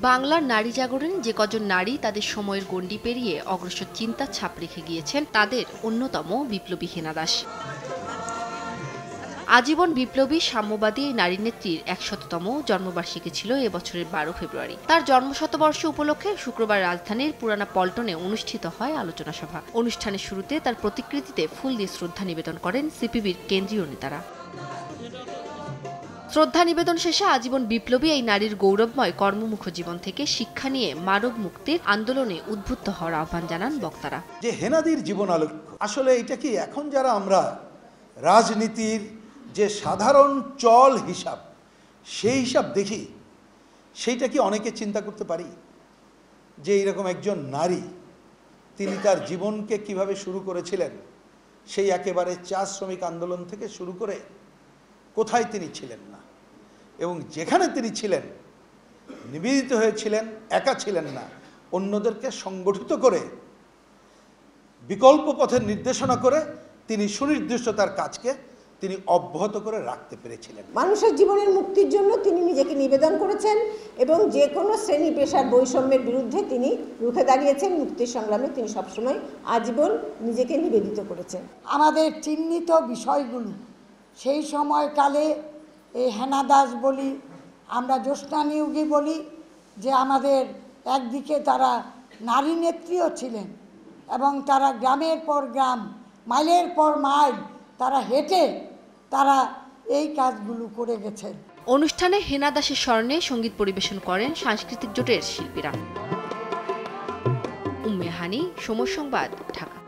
বাংলার নারী জাগরণে যে কজন নারী তাদের সময়ের গণ্ডি পেরিয়ে অগ্রসর চিন্তার ছাপ রেখে গিয়েছেন তাদের অন্যতম বিপ্লবী হেনা দাস। আজীবন বিপ্লবী সাম্যবাদী এই নারী নেত্রীর ১০০তম জন্মবার্ষিকী ছিল এবছরের ১২ ফেব্রুয়ারি। তার জন্মশতবর্ষ উপলক্ষে শুক্রবার রাজধানীর পুরানা পল্টনে অনুষ্ঠিত হয় আলোচনা সভা। অনুষ্ঠানের শুরুতে তার প্রতিকৃতিতে ফুল দিয়ে শ্রদ্ধা নিবেদন করেন সিপিবির কেন্দ্রীয় নেতারা। শ্রদ্ধা নিবেদন শেষে আজীবন বিপ্লবী এই নারীর গৌরবময় কর্মমুখ জীবন থেকে শিক্ষা নিয়ে মানব মুক্তির আন্দোলনে উদ্বুদ্ধ হওয়ার আহ্বান জানান বক্তারা। যে হেনাদির জীবন আলোক, আসলে এটা কি এখন যারা আমরা রাজনীতির যে সাধারণ চল হিসাব সেই হিসাব দেখি, সেইটা কি অনেকে চিন্তা করতে পারি যে এইরকম একজন নারী তিনি তার জীবনকে কিভাবে শুরু করেছিলেন, সেই একেবারে চা শ্রমিক আন্দোলন থেকে শুরু করে কোথায় তিনি ছিলেন না, এবং যেখানে তিনি ছিলেন নিবেদিত হয়েছিলেন, একা ছিলেন না, অন্যদেরকে সংগঠিত করে বিকল্প পথের নির্দেশনা করে তিনি সুনির্দিষ্ট তার কাজকে তিনি অব্যাহত করে রাখতে পেরেছিলেন। মানুষের জীবনের মুক্তির জন্য তিনি নিজেকে নিবেদন করেছেন এবং যে কোনো শ্রেণী পেশার বৈষম্যের বিরুদ্ধে তিনি রুখে দাঁড়িয়েছেন। মুক্তির সংগ্রামে তিনি সবসময় আজীবন নিজেকে নিবেদিত করেছেন। আমাদের চিহ্নিত বিষয়গুলো সেই সময়কালে এই হেনা দাস বলি, আমরা জ্যোৎস্না নিয়োগী বলি, যে আমাদের একদিকে তারা নারী নেত্রীও ছিলেন এবং তারা গ্রামের পর গ্রাম, মাইলের পর মাইল তারা হেঁটে তারা এই কাজগুলো করে গেছেন। অনুষ্ঠানে হেনা দাসের স্মরণে সঙ্গীত পরিবেশন করেন সাংস্কৃতিক জোটের শিল্পীরা। উম্মে হানি, সময় সংবাদ, ঢাকা।